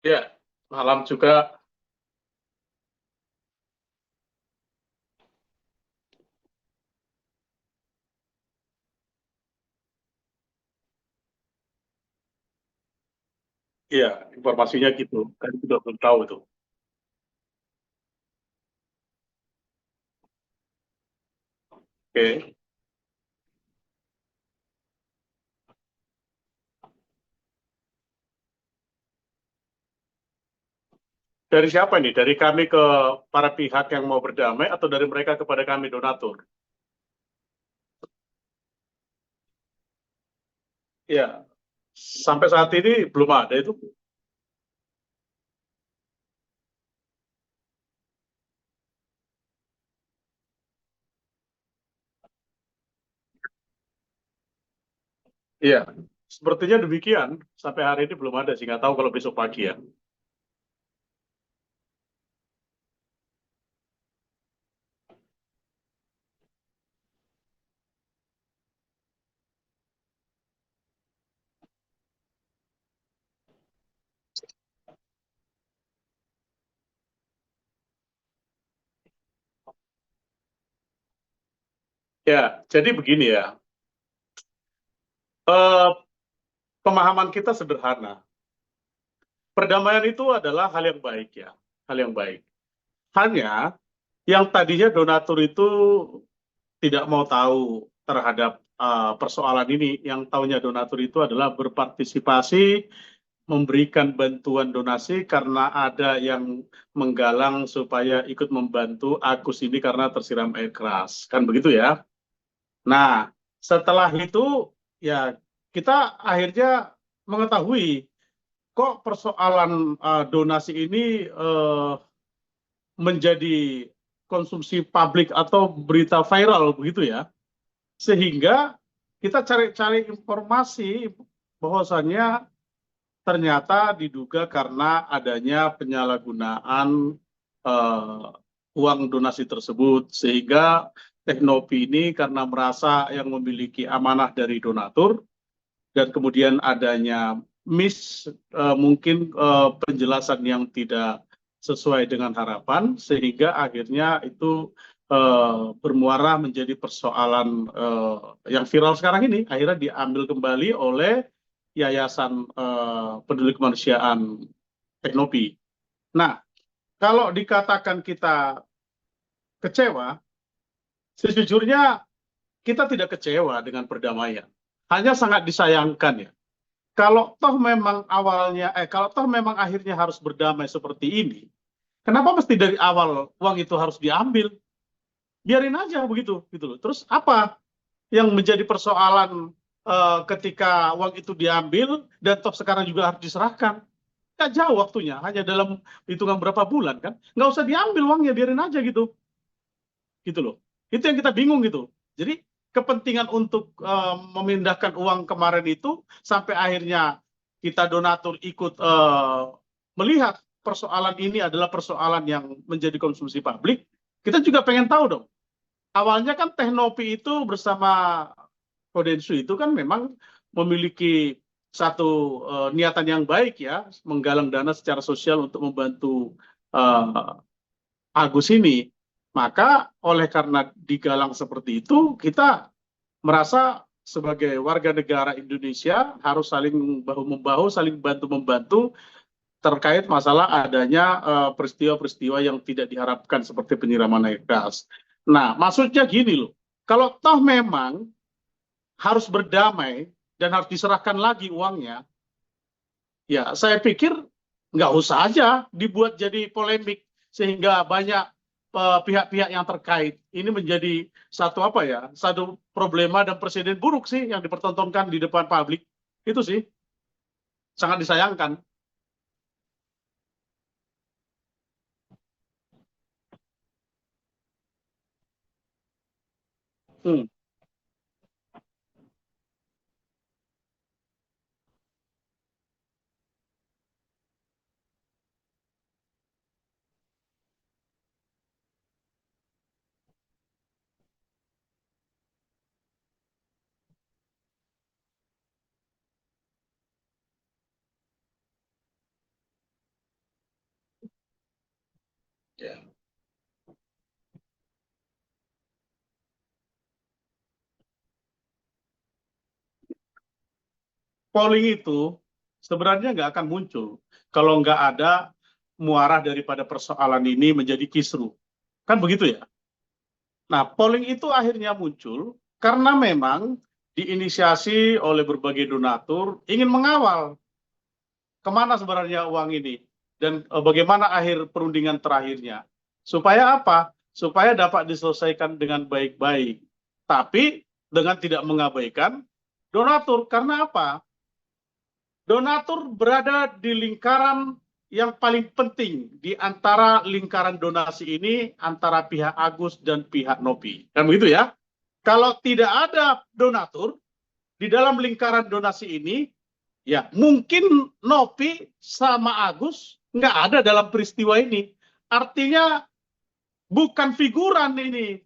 Ya, malam juga. Iya, informasinya gitu. Kan juga belum tahu itu. Oke. Dari siapa nih? Dari kami ke para pihak yang mau berdamai atau dari mereka kepada kami donatur? Iya, sampai saat ini belum ada itu. Iya, sepertinya demikian. Sampai hari ini belum ada sih. Nggak tahu kalau besok pagi ya. Ya, jadi begini ya. Eh, Pemahaman kita sederhana. Perdamaian itu adalah hal yang baik ya. Hal yang baik. Hanya yang tadinya donatur itu tidak mau tahu terhadap persoalan ini. Yang tahunya donatur itu adalah berpartisipasi, memberikan bantuan donasi karena ada yang menggalang supaya ikut membantu Agus ini karena tersiram air keras. Kan begitu ya? Nah, setelah itu ya kita akhirnya mengetahui kok persoalan donasi ini menjadi konsumsi publik atau berita viral begitu ya. Sehingga kita cari-cari informasi bahwasannya ternyata diduga karena adanya penyalahgunaan eh, uang donasi tersebut, sehingga Teknopi ini karena merasa yang memiliki amanah dari donatur dan kemudian adanya mungkin penjelasan yang tidak sesuai dengan harapan, sehingga akhirnya itu bermuara menjadi persoalan yang viral sekarang ini, akhirnya diambil kembali oleh Yayasan Peduli Kemanusiaan Teknopi. Nah, kalau dikatakan kita kecewa, sejujurnya kita tidak kecewa dengan perdamaian. Hanya sangat disayangkan ya. Kalau toh memang akhirnya harus berdamai seperti ini, kenapa mesti dari awal uang itu harus diambil? Biarin aja begitu, gitu loh. Terus apa yang menjadi persoalan ketika uang itu diambil dan toh sekarang juga harus diserahkan? Nggak jauh waktunya, hanya dalam hitungan berapa bulan kan? Nggak usah diambil uangnya, biarin aja gitu, gitu loh. Itu yang kita bingung gitu. Jadi kepentingan untuk memindahkan uang kemarin itu sampai akhirnya kita donatur ikut melihat persoalan ini adalah persoalan yang menjadi konsumsi publik. Kita juga pengen tahu dong. Awalnya kan Teknopi itu bersama Kodensu itu kan memang memiliki satu niatan yang baik ya, menggalang dana secara sosial untuk membantu eh, Agus ini. Maka oleh karena digalang seperti itu, kita merasa sebagai warga negara Indonesia harus saling bahu-membahu, saling bantu-membantu terkait masalah adanya peristiwa-peristiwa yang tidak diharapkan seperti penyiraman air keras. Nah, maksudnya gini loh, kalau toh memang harus berdamai dan harus diserahkan lagi uangnya, ya saya pikir nggak usah aja dibuat jadi polemik sehingga banyak pihak-pihak yang terkait ini menjadi satu apa ya, satu problema dan presiden buruk sih yang dipertontonkan di depan publik. Itu sih sangat disayangkan. Hmm. Ya. Polling itu sebenarnya nggak akan muncul kalau nggak ada muarah daripada persoalan ini menjadi kisru. Kan begitu ya? Nah, polling itu akhirnya muncul karena memang diinisiasi oleh berbagai donatur ingin mengawal kemana sebenarnya uang ini dan bagaimana akhir perundingan terakhirnya. Supaya apa? Supaya dapat diselesaikan dengan baik-baik. Tapi dengan tidak mengabaikan donatur. Karena apa? Donatur berada di lingkaran yang paling penting di antara lingkaran donasi ini antara pihak Agus dan pihak Nopi. Kan begitu ya? Kalau tidak ada donatur di dalam lingkaran donasi ini, ya mungkin Nopi sama Agus nggak ada dalam peristiwa ini. Artinya bukan figuran ini,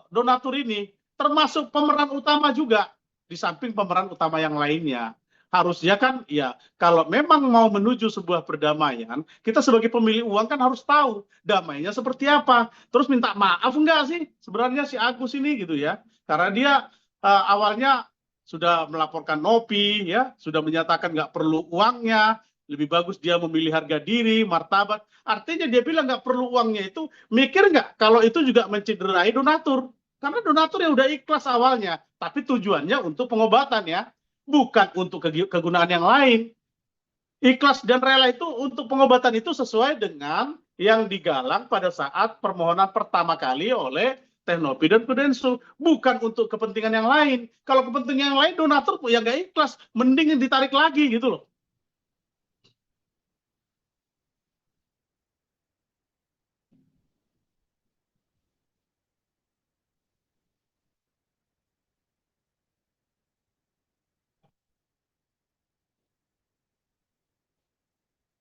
donatur ini, termasuk pemeran utama juga di samping pemeran utama yang lainnya. Harusnya kan ya kalau memang mau menuju sebuah perdamaian, kita sebagai pemilik uang kan harus tahu damainya seperti apa. Terus minta maaf enggak sih sebenarnya si Agus ini gitu ya. Karena dia awalnya sudah melaporkan Nopi ya, sudah menyatakan nggak perlu uangnya, lebih bagus dia memilih harga diri, martabat. Artinya dia bilang nggak perlu uangnya itu, mikir nggak kalau itu juga mencederai donatur. Karena donatur yang udah ikhlas awalnya, tapi tujuannya untuk pengobatan ya, bukan untuk kegunaan yang lain. Ikhlas dan rela itu untuk pengobatan itu sesuai dengan yang digalang pada saat permohonan pertama kali oleh Teknopi dan Kudensu, bukan untuk kepentingan yang lain. Kalau kepentingan yang lain donatur ya nggak ikhlas, mending ditarik lagi gitu loh.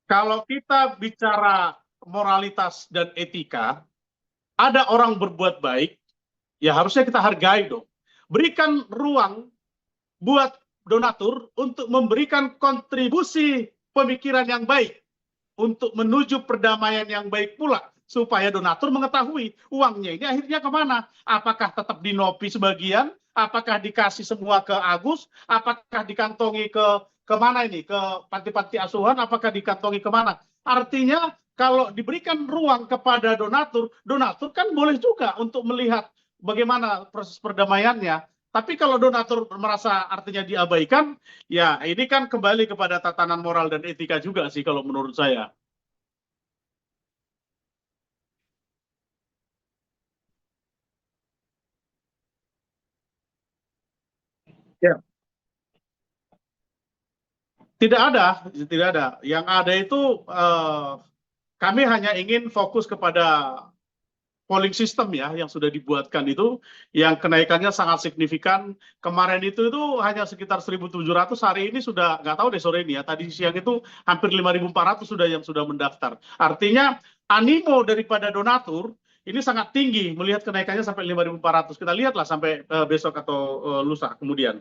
Kalau kita bicara moralitas dan etika, ada orang berbuat baik, ya harusnya kita hargai dong. Berikan ruang buat donatur untuk memberikan kontribusi pemikiran yang baik untuk menuju perdamaian yang baik pula, supaya donatur mengetahui uangnya ini akhirnya kemana. Apakah tetap dinopi sebagian, apakah dikasih semua ke Agus, apakah dikantongi ke mana ini, ke panti-panti asuhan, apakah dikantongi kemana. Artinya kalau diberikan ruang kepada donatur, donatur kan boleh juga untuk melihat bagaimana proses perdamaiannya. Tapi kalau donatur merasa artinya diabaikan, ya ini kan kembali kepada tatanan moral dan etika juga sih kalau menurut saya. Ya. Tidak ada, tidak ada. Yang ada itu kami hanya ingin fokus kepada polling system ya yang sudah dibuatkan itu, yang kenaikannya sangat signifikan. Kemarin itu hanya sekitar 1.700, hari ini sudah nggak tahu deh sore ini ya. Tadi siang itu hampir 5.400 sudah yang sudah mendaftar. Artinya animo daripada donatur ini sangat tinggi melihat kenaikannya sampai 5.400. Kita lihatlah sampai besok atau lusa kemudian.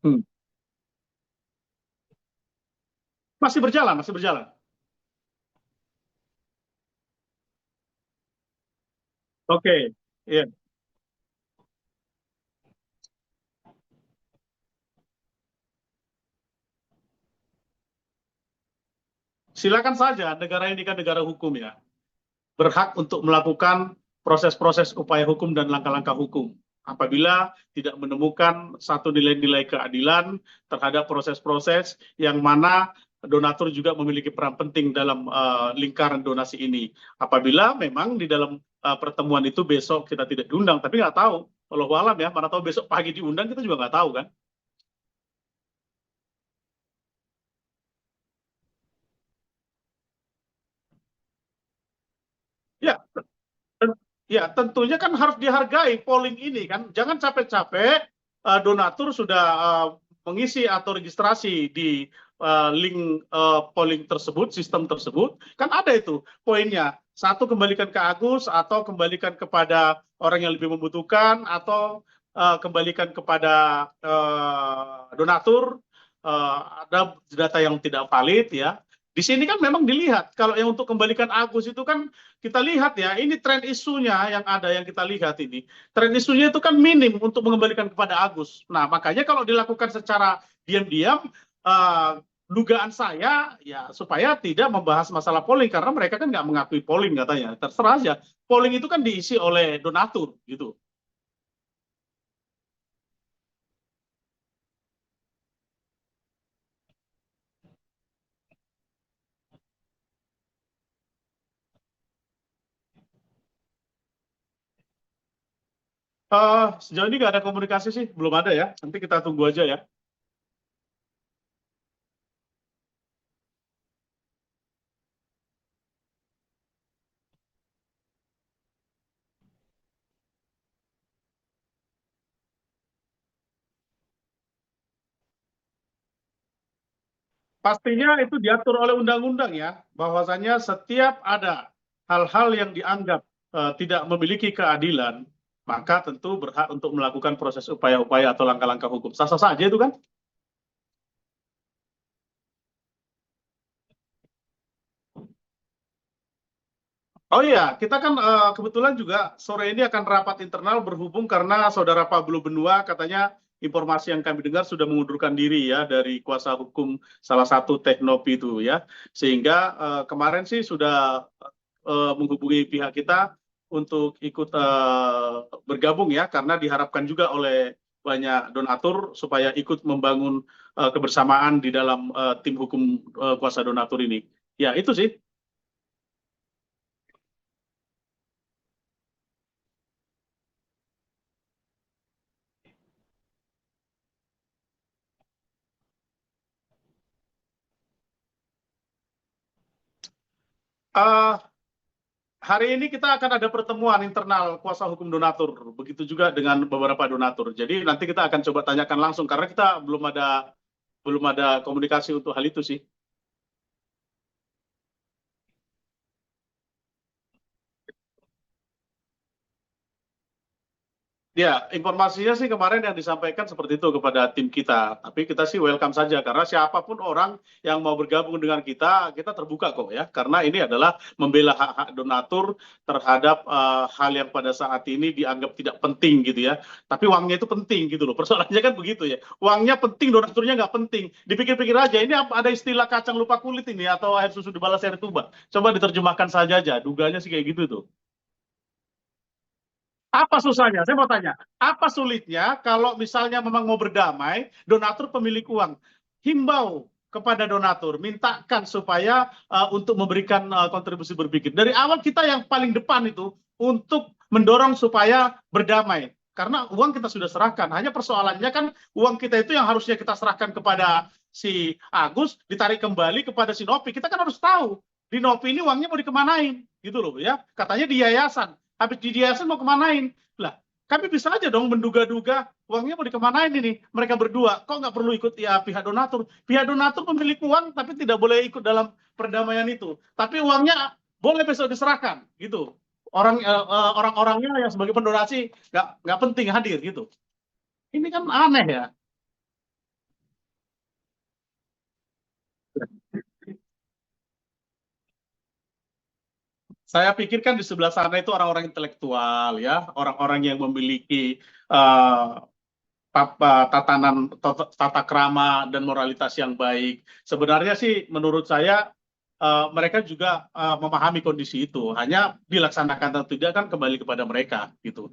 Hmm. Masih berjalan, masih berjalan. Oke, ya. Silakan saja, negara ini kan negara hukum ya, berhak untuk melakukan proses-proses upaya hukum dan langkah-langkah hukum. Apabila tidak menemukan satu nilai-nilai keadilan terhadap proses-proses yang mana donatur juga memiliki peran penting dalam lingkaran donasi ini. Apabila memang di dalam pertemuan itu besok kita tidak diundang, tapi nggak tahu. Kalau alam ya, mana tahu besok pagi diundang, kita juga nggak tahu kan. Ya, ya, tentunya kan harus dihargai polling ini kan. Jangan capek-capek donatur sudah mengisi atau registrasi di link polling tersebut, sistem tersebut. Kan ada itu poinnya. Satu, kembalikan ke Agus, atau kembalikan kepada orang yang lebih membutuhkan, atau kembalikan kepada donatur, ada data yang tidak valid ya. Di sini kan memang dilihat kalau yang untuk kembalikan Agus itu kan kita lihat ya, ini tren isunya yang ada yang kita lihat ini. Tren isunya itu kan minim untuk mengembalikan kepada Agus. Nah, makanya kalau dilakukan secara diam-diam, dugaan saya ya supaya tidak membahas masalah polling karena mereka kan nggak mengakui polling katanya. Terserah aja. Polling itu kan diisi oleh donatur gitu. Sejauh ini nggak ada komunikasi sih, belum ada ya. Nanti kita tunggu aja ya. Pastinya itu diatur oleh undang-undang ya, bahwasanya setiap ada hal-hal yang dianggap tidak memiliki keadilan, maka tentu berhak untuk melakukan proses upaya-upaya atau langkah-langkah hukum. Sah-sah saja itu kan? Oh iya, kita kan kebetulan juga sore ini akan rapat internal berhubung karena saudara Pablo Benua katanya informasi yang kami dengar sudah mengundurkan diri ya dari kuasa hukum salah satu Teknopi itu ya. Sehingga kemarin sih sudah menghubungi pihak kita untuk ikut bergabung ya karena diharapkan juga oleh banyak donatur supaya ikut membangun kebersamaan di dalam tim hukum kuasa donatur ini. Ya, itu sih. Eh, Hari ini kita akan ada pertemuan internal kuasa hukum donatur, begitu juga dengan beberapa donatur. Jadi nanti kita akan coba tanyakan langsung karena kita belum ada komunikasi untuk hal itu sih. Ya, informasinya sih kemarin yang disampaikan seperti itu kepada tim kita. Tapi kita sih welcome saja karena siapapun orang yang mau bergabung dengan kita terbuka kok ya. Karena ini adalah membela hak-hak donatur terhadap hal yang pada saat ini dianggap tidak penting gitu ya. Tapi uangnya itu penting gitu loh. Persoalannya kan begitu ya. Uangnya penting, donaturnya nggak penting. Dipikir-pikir aja, ini ada istilah kacang lupa kulit ini atau air susu dibalas air tuba. Coba diterjemahkan saja aja. Duganya sih kayak gitu tuh. Apa susahnya? Saya mau tanya, apa sulitnya kalau misalnya memang mau berdamai, donatur pemilik uang, himbau kepada donatur, mintakan supaya untuk memberikan kontribusi berpikir. Dari awal kita yang paling depan itu untuk mendorong supaya berdamai. Karena uang kita sudah serahkan. Hanya persoalannya kan uang kita itu yang harusnya kita serahkan kepada si Agus, ditarik kembali kepada si Nopi. Kita kan harus tahu, di Nopi ini uangnya mau dikemanain. Gitu loh ya. Katanya di yayasan. Habis di yayasan mau kemanain? Lah, kami bisa aja dong menduga-duga uangnya mau dikemanain ini. Mereka berdua, kok nggak perlu ikut ya pihak donatur? Pihak donatur pemilik uang, tapi tidak boleh ikut dalam perdamaian itu. Tapi uangnya boleh besok diserahkan, gitu. Orang-orangnya yang sebagai pendonasi nggak penting hadir, gitu. Ini kan aneh ya. Saya pikir kan di sebelah sana itu orang-orang intelektual ya, orang-orang yang memiliki uh, tatanan tata krama dan moralitas yang baik. Sebenarnya sih menurut saya mereka juga memahami kondisi itu. Hanya dilaksanakan atau tidak kan kembali kepada mereka gitu.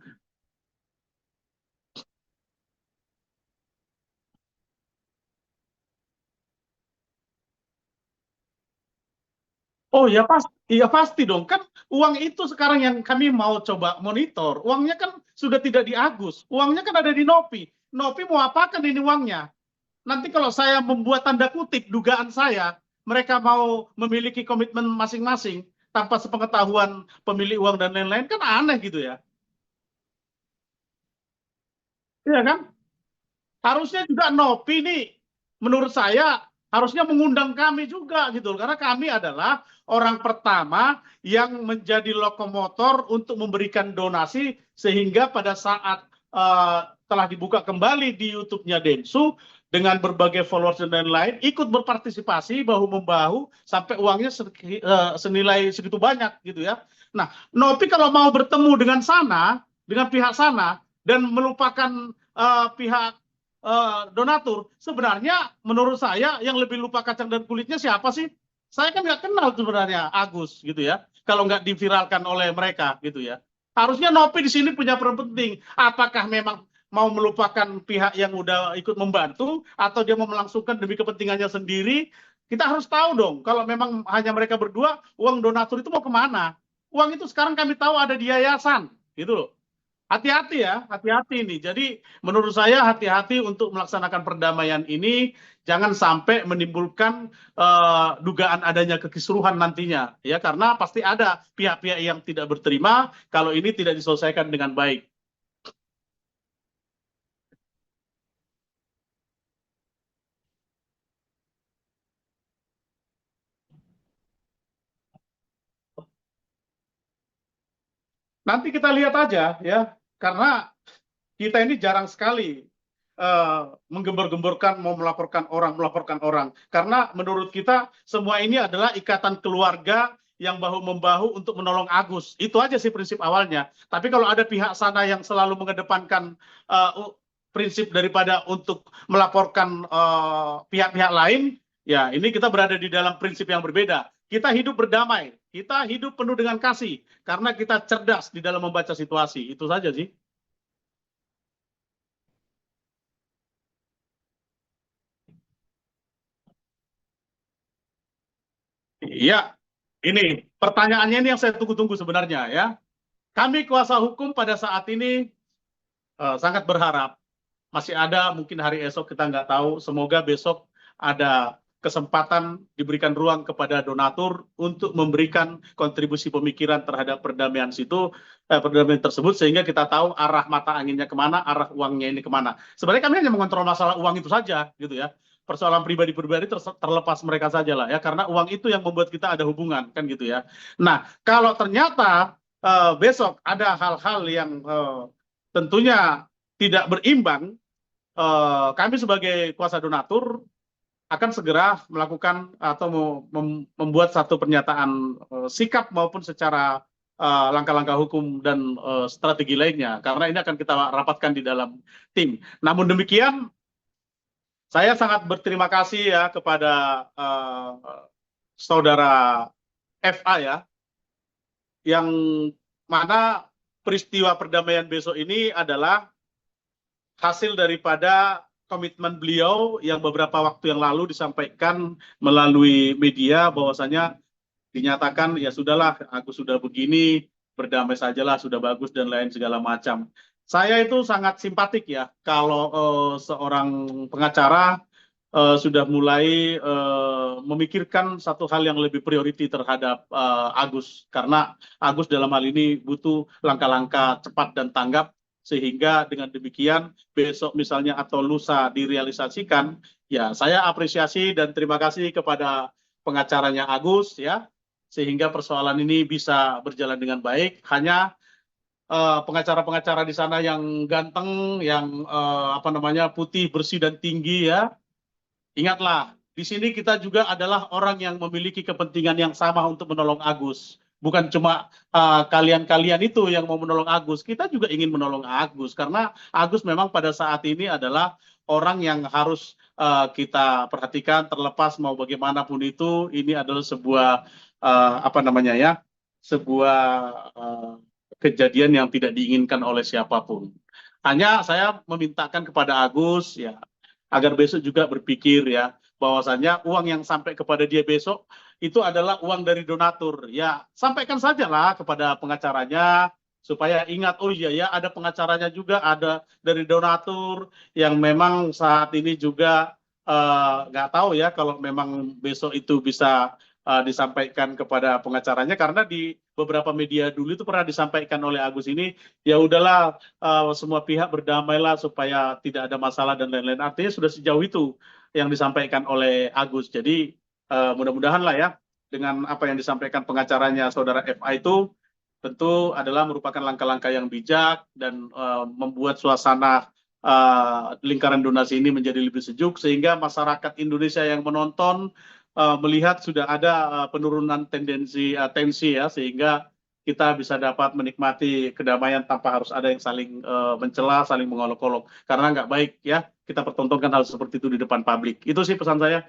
Oh ya pasti, iya pasti dong. Kan uang itu sekarang yang kami mau coba monitor. Uangnya kan sudah tidak di Agus. Uangnya kan ada di Nopi. Nopi mau apakan ini uangnya? Nanti kalau saya membuat tanda kutip dugaan saya, mereka mau memiliki komitmen masing-masing tanpa sepengetahuan pemilik uang dan lain-lain kan aneh gitu ya. Iya kan? Harusnya juga Nopi nih menurut saya harusnya mengundang kami juga gitu karena kami adalah orang pertama yang menjadi lokomotor untuk memberikan donasi sehingga pada saat telah dibuka kembali di YouTube-nya Densu dengan berbagai followers dan lain-lain ikut berpartisipasi bahu-membahu sampai uangnya senilai segitu banyak gitu ya. Nah, Nopi kalau mau bertemu dengan pihak sana dan melupakan pihak donatur, sebenarnya menurut saya yang lebih lupa kacang dan kulitnya siapa sih? Saya kan nggak kenal sebenarnya Agus gitu ya. Kalau nggak diviralkan oleh mereka gitu ya. Harusnya Nopi di sini punya peran penting. Apakah memang mau melupakan pihak yang udah ikut membantu atau dia mau melangsungkan demi kepentingannya sendiri? Kita harus tahu dong, kalau memang hanya mereka berdua, uang donatur itu mau kemana? Uang itu sekarang kami tahu ada di yayasan, gitu loh. Hati-hati ya, hati-hati nih. Jadi menurut saya hati-hati untuk melaksanakan perdamaian ini, jangan sampai menimbulkan dugaan adanya kekisruhan nantinya, ya karena pasti ada pihak-pihak yang tidak berterima kalau ini tidak diselesaikan dengan baik. Nanti kita lihat aja ya, karena kita ini jarang sekali menggembor-gemborkan mau melaporkan orang. Karena menurut kita semua ini adalah ikatan keluarga yang bahu-membahu untuk menolong Agus. Itu aja sih prinsip awalnya. Tapi kalau ada pihak sana yang selalu mengedepankan prinsip daripada untuk melaporkan pihak-pihak lain, ya ini kita berada di dalam prinsip yang berbeda. Kita hidup berdamai, kita hidup penuh dengan kasih, karena kita cerdas di dalam membaca situasi. Itu saja sih. Iya, ini pertanyaannya ini yang saya tunggu-tunggu sebenarnya ya. Kami kuasa hukum pada saat ini sangat berharap masih ada mungkin hari esok kita nggak tahu. Semoga besok ada kesempatan diberikan ruang kepada donatur untuk memberikan kontribusi pemikiran terhadap perdamaian tersebut sehingga kita tahu arah mata anginnya kemana, arah uangnya ini kemana. Sebenarnya kami hanya mengontrol masalah uang itu saja gitu ya. Persoalan pribadi-pribadi terlepas mereka saja lah ya, karena uang itu yang membuat kita ada hubungan kan gitu ya. Nah, kalau ternyata besok ada hal-hal yang tentunya tidak berimbang, kami sebagai kuasa donatur akan segera melakukan atau membuat satu pernyataan sikap maupun secara langkah-langkah hukum dan strategi lainnya, karena ini akan kita rapatkan di dalam tim. Namun demikian, saya sangat berterima kasih ya kepada saudara FA ya, yang mana peristiwa perdamaian besok ini adalah hasil daripada komitmen beliau yang beberapa waktu yang lalu disampaikan melalui media bahwasanya dinyatakan ya sudahlah, aku sudah begini, berdamai sajalah, sudah bagus dan lain segala macam. Saya itu sangat simpatik ya kalau seorang pengacara sudah mulai memikirkan satu hal yang lebih priority terhadap Agus, karena Agus dalam hal ini butuh langkah-langkah cepat dan tanggap, sehingga dengan demikian besok misalnya atau lusa direalisasikan. Ya, saya apresiasi dan terima kasih kepada pengacaranya Agus ya, sehingga persoalan ini bisa berjalan dengan baik. Hanya pengacara-pengacara di sana yang ganteng, yang putih, bersih dan tinggi ya. Ingatlah, di sini kita juga adalah orang yang memiliki kepentingan yang sama untuk menolong Agus. Bukan cuma kalian-kalian itu yang mau menolong Agus, kita juga ingin menolong Agus karena Agus memang pada saat ini adalah orang yang harus kita perhatikan, terlepas mau bagaimanapun itu. Ini adalah sebuah sebuah kejadian yang tidak diinginkan oleh siapapun. Hanya saya memintakan kepada Agus ya, agar besok juga berpikir ya, bahwasannya uang yang sampai kepada dia besok itu adalah uang dari donatur. Ya, sampaikan sajalah kepada pengacaranya supaya ingat, oh iya ya, ada pengacaranya juga, ada dari donatur yang memang saat ini juga nggak tahu ya kalau memang besok itu bisa disampaikan kepada pengacaranya, karena di beberapa media dulu itu pernah disampaikan oleh Agus ini, ya udahlah semua pihak berdamailah supaya tidak ada masalah dan lain-lain. Artinya sudah sejauh itu yang disampaikan oleh Agus. Jadi mudah-mudahan lah ya, dengan apa yang disampaikan pengacaranya saudara FA itu tentu adalah merupakan langkah-langkah yang bijak dan membuat suasana lingkaran donasi ini menjadi lebih sejuk, sehingga masyarakat Indonesia yang menonton melihat sudah ada penurunan tendensi tensi ya, sehingga kita bisa dapat menikmati kedamaian tanpa harus ada yang saling mencela, saling mengolok-olok, karena nggak baik ya kita pertontonkan hal seperti itu di depan publik. Itu sih pesan saya.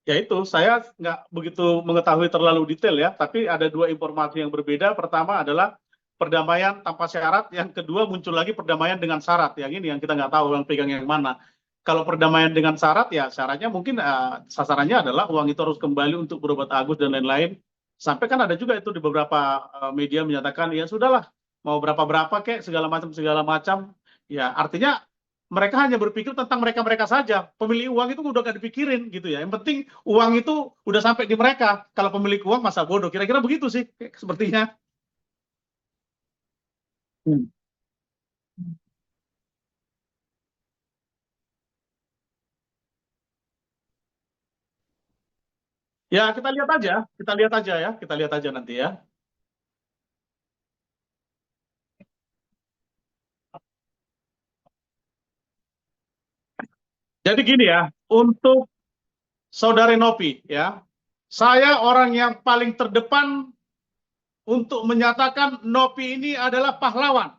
Ya itu, saya nggak begitu mengetahui terlalu detail ya, tapi ada dua informasi yang berbeda. Pertama adalah perdamaian tanpa syarat, yang kedua muncul lagi perdamaian dengan syarat. Yang ini yang kita nggak tahu yang pegang yang mana. Kalau perdamaian dengan syarat, ya syaratnya mungkin sasarannya adalah uang itu harus kembali untuk berobat Agus dan lain-lain. Sampai kan ada juga itu di beberapa media menyatakan, ya sudahlah, mau berapa-berapa kek, segala macam, segala macam. Ya artinya mereka hanya berpikir tentang mereka-mereka saja. Pemilik uang itu udah gak dipikirin gitu ya. Yang penting uang itu udah sampai di mereka. Kalau pemilik uang masa bodoh. Kira-kira begitu sih sepertinya. Hmm. Ya kita lihat aja, kita lihat aja ya, kita lihat aja nanti ya. Jadi gini ya, untuk Saudari Nopi ya, saya orang yang paling terdepan untuk menyatakan Nopi ini adalah pahlawan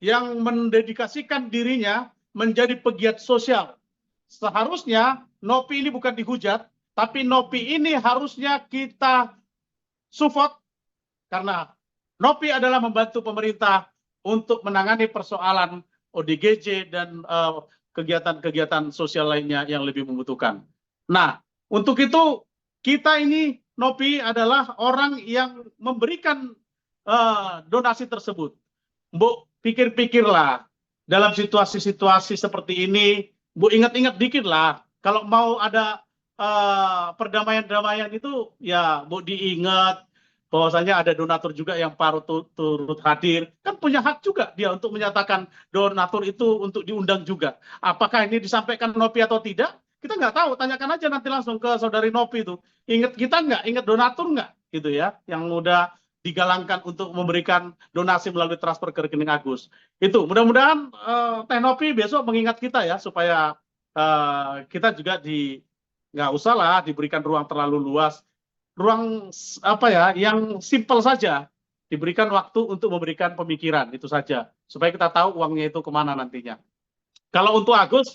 yang mendedikasikan dirinya menjadi pegiat sosial. Seharusnya Nopi ini bukan dihujat, tapi Nopi ini harusnya kita support, karena Nopi adalah membantu pemerintah untuk menangani persoalan ODGJ dan kegiatan-kegiatan sosial lainnya yang lebih membutuhkan. Nah, untuk itu kita ini Nopi adalah orang yang memberikan donasi tersebut. Bu, pikir-pikirlah dalam situasi-situasi seperti ini, Bu ingat-ingat dikit lah. Kalau mau ada perdamaian-perdamaian itu, ya Bu diingat bahwasanya ada donatur juga yang turut hadir. Kan punya hak juga dia untuk menyatakan donatur itu untuk diundang juga. Apakah ini disampaikan Nopi atau tidak? Kita nggak tahu. Tanyakan aja nanti langsung ke saudari Nopi itu. Ingat kita nggak? Ingat donatur nggak? Gitu ya. Yang udah digalangkan untuk memberikan donasi melalui transfer ke rekening Agus. Itu mudah-mudahan Teh Nopi besok mengingat kita ya, supaya kita juga nggak usah lah diberikan ruang terlalu luas, ruang apa ya yang simpel saja, diberikan waktu untuk memberikan pemikiran itu saja, supaya kita tahu uangnya itu kemana nantinya. Kalau untuk Agus,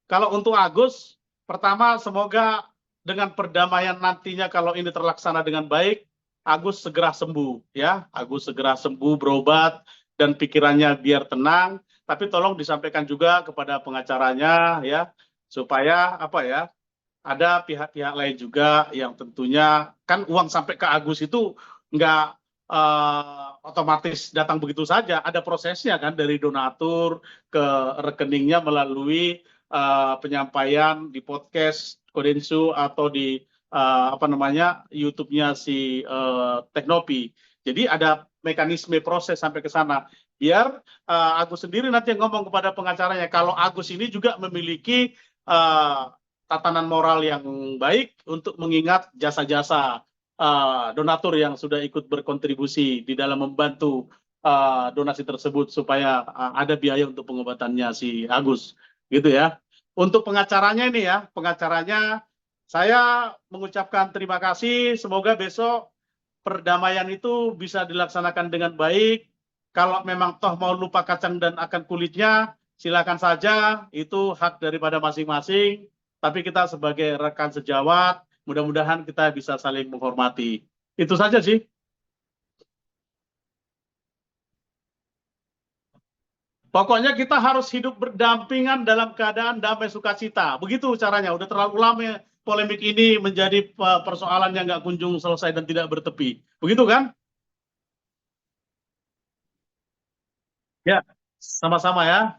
kalau untuk Agus, pertama semoga dengan perdamaian nantinya kalau ini terlaksana dengan baik, Agus segera sembuh ya, Agus segera sembuh, berobat dan pikirannya biar tenang. Tapi tolong disampaikan juga kepada pengacaranya ya, supaya apa ya, ada pihak-pihak lain juga yang tentunya kan uang sampai ke Agus itu nggak otomatis datang begitu saja, ada prosesnya kan dari donatur ke rekeningnya melalui penyampaian di podcast Kodensu atau di apa namanya YouTube-nya si Teknopi. Jadi ada mekanisme proses sampai ke sana. Biar Agus sendiri nanti yang ngomong kepada pengacaranya. Kalau Agus ini juga memiliki tatanan moral yang baik untuk mengingat jasa-jasa donatur yang sudah ikut berkontribusi di dalam membantu donasi tersebut supaya ada biaya untuk pengobatannya si Agus, gitu ya. Untuk pengacaranya ini ya, pengacaranya saya mengucapkan terima kasih. Semoga besok perdamaian itu bisa dilaksanakan dengan baik. Kalau memang toh mau lupa kacang dan akan kulitnya, silakan saja. Itu hak daripada masing-masing. Tapi kita sebagai rekan sejawat, mudah-mudahan kita bisa saling menghormati. Itu saja sih. Pokoknya kita harus hidup berdampingan dalam keadaan damai sukacita. Begitu caranya. Udah terlalu lama polemik ini menjadi persoalan yang nggak kunjung selesai dan tidak bertepi. Begitu kan? Ya, sama-sama ya.